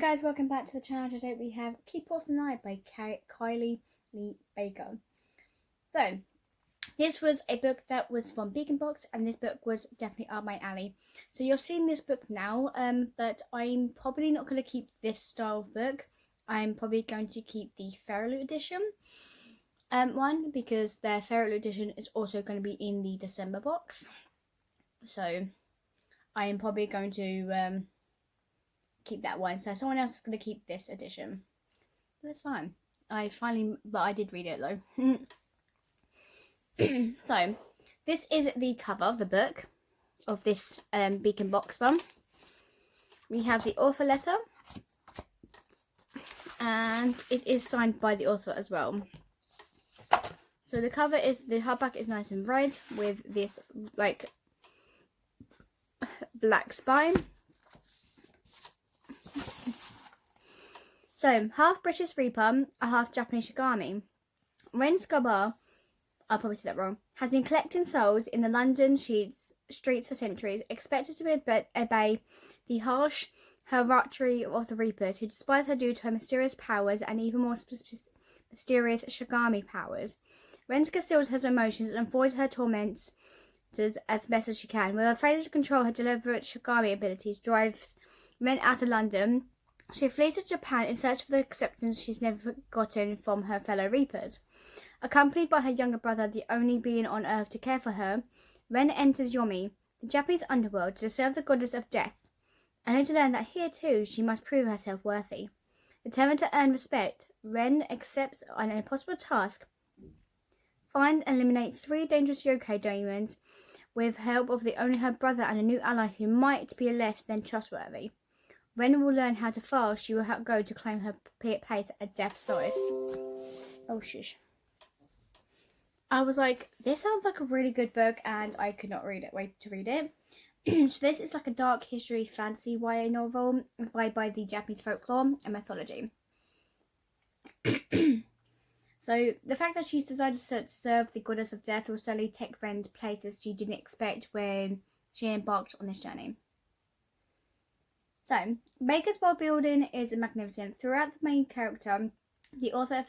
guys, welcome back to the channel. Today we have Keep Off the Night by Kylie Lee Baker. So, this was a book that was from Beacon Box, and this book was definitely up my alley. So you're seeing this book now, but I'm probably not going to keep this style of book. I'm probably going to keep the Feral edition one, because the Feral edition is also going to be in the December box. So, I am probably going to keep that one, so someone else is going to keep this edition. That's fine. But I did read it though. So, this is the cover of the book of this Beacon Box one. We have the author letter, and it is signed by the author as well. So the hardback is nice and red with this like black spine. So, half British Reaper, a half Japanese Shigami. Ren Scabar, I'll probably say that wrong, has been collecting souls in the London streets for centuries, expected to obey the harsh hierarchy of the Reapers, who despise her due to her mysterious powers and even more mysterious Shigami powers. Ren conceals her emotions and avoids her torments as best as she can. With her failure to control her deliberate Shigami abilities drives Ren out of London. She flees to Japan in search for the acceptance she's never gotten from her fellow Reapers. Accompanied by her younger brother, the only being on Earth to care for her, Ren enters Yomi, the Japanese underworld, to serve the goddess of death, and only to learn that here too she must prove herself worthy. Determined to earn respect, Ren accepts an impossible task: find and eliminate 3 dangerous yokai demons with help of only her brother and a new ally who might be less than trustworthy. Ren will learn how to fast. She will go to claim her place at death's side. Oh, shush. I was like, this sounds like a really good book, and I could not wait to read it. So this is like a dark history fantasy YA novel inspired by the Japanese folklore and mythology. So the fact that she's decided to serve the goddess of death will certainly take Ren to places she didn't expect when she embarked on this journey. So, Baker's world building is magnificent. Throughout the main character, the author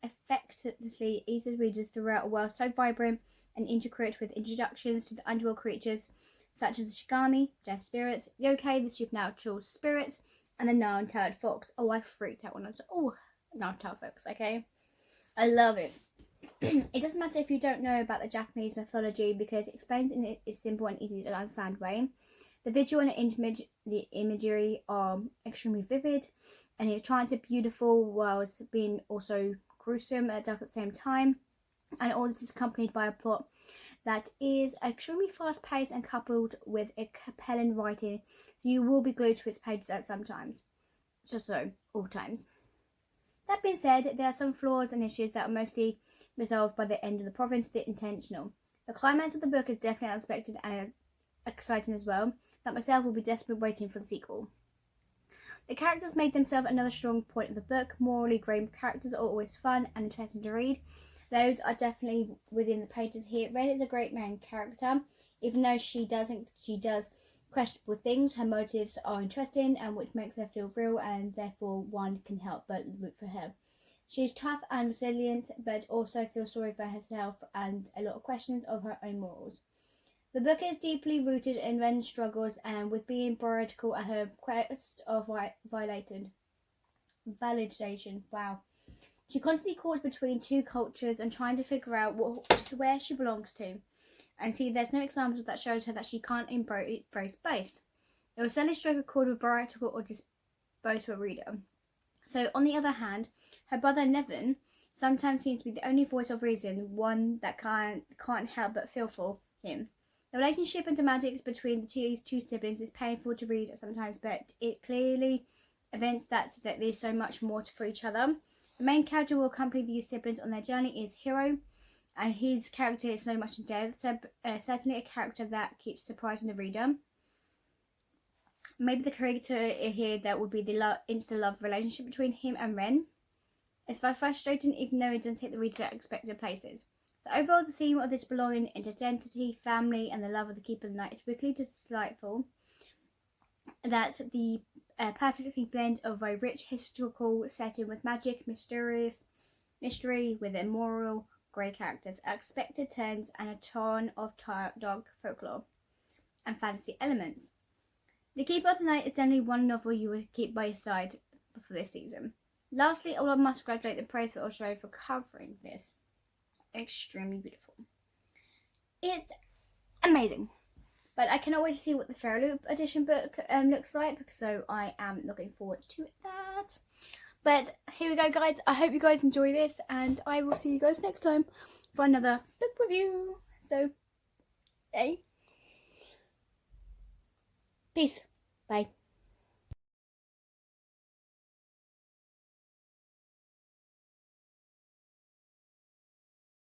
effectively eases readers throughout a world so vibrant and intricate, with introductions to the underworld creatures such as the Shigami, death spirits, yokai, the supernatural spirits, and the gnarled-tailed fox. Oh, I freaked out when I was gnarled-tailed fox, okay? I love it. It doesn't matter if you don't know about the Japanese mythology, because it explains in its simple and easy to understand way. The visual and the imagery are extremely vivid, and it's trying to be beautiful whilst being also gruesome at the same time. And all this is accompanied by a plot that is extremely fast-paced and coupled with a compelling writing, so you will be glued to its pages at some times. Just so, all times. That being said, there are some flaws and issues that are mostly resolved by the end of the province, the intentional. The climax of the book is definitely unexpected and exciting as well, that myself will be desperately waiting for the sequel. The characters made themselves another strong point of the book. Morally grey characters are always fun and interesting to read. Those are definitely within the pages here. Ren is a great main character. Even though she does questionable things, her motives are interesting, and which makes her feel real, and therefore one can help but root for her. She is tough and resilient, but also feels sorry for herself and a lot of questions of her own morals. The book is deeply rooted in Ren's struggles and with being practical at her quest of validation. Wow. She constantly caught between 2 cultures and trying to figure out where she belongs to. And see, there's no example that shows her that she can't embrace both. It will certainly strike a chord with practical or just both to a reader. So, on the other hand, her brother Nevin sometimes seems to be the only voice of reason, one that can't help but feel for him. The relationship and dynamics between these 2 siblings is painful to read sometimes, but it clearly evinces that there's so much more for each other. The main character will accompany these siblings on their journey is Hiro, and his character is so much in depth, so certainly a character that keeps surprising the reader. Maybe the character here that would be the instant love relationship between him and Ren. It's very frustrating, even though it doesn't take the reader to expected places. So overall, the theme of this belonging, identity, family, and the love of the keeper of the night is weakly delightful. That the a perfectly blend of a rich historical setting with magic, mystery with immoral grey characters, unexpected turns, and a ton of dog folklore and fantasy elements. The Keeper of the Night is definitely one novel you would keep by your side for this season. Lastly, I must congratulate the Praise for Australia for covering this. Extremely beautiful. It's amazing. But I cannot wait to see what the Fairy Loop edition book looks like, so I am looking forward to that. But here we go, guys. I hope you guys enjoy this, and I will see you guys next time for another book review. So, hey. Peace. Bye.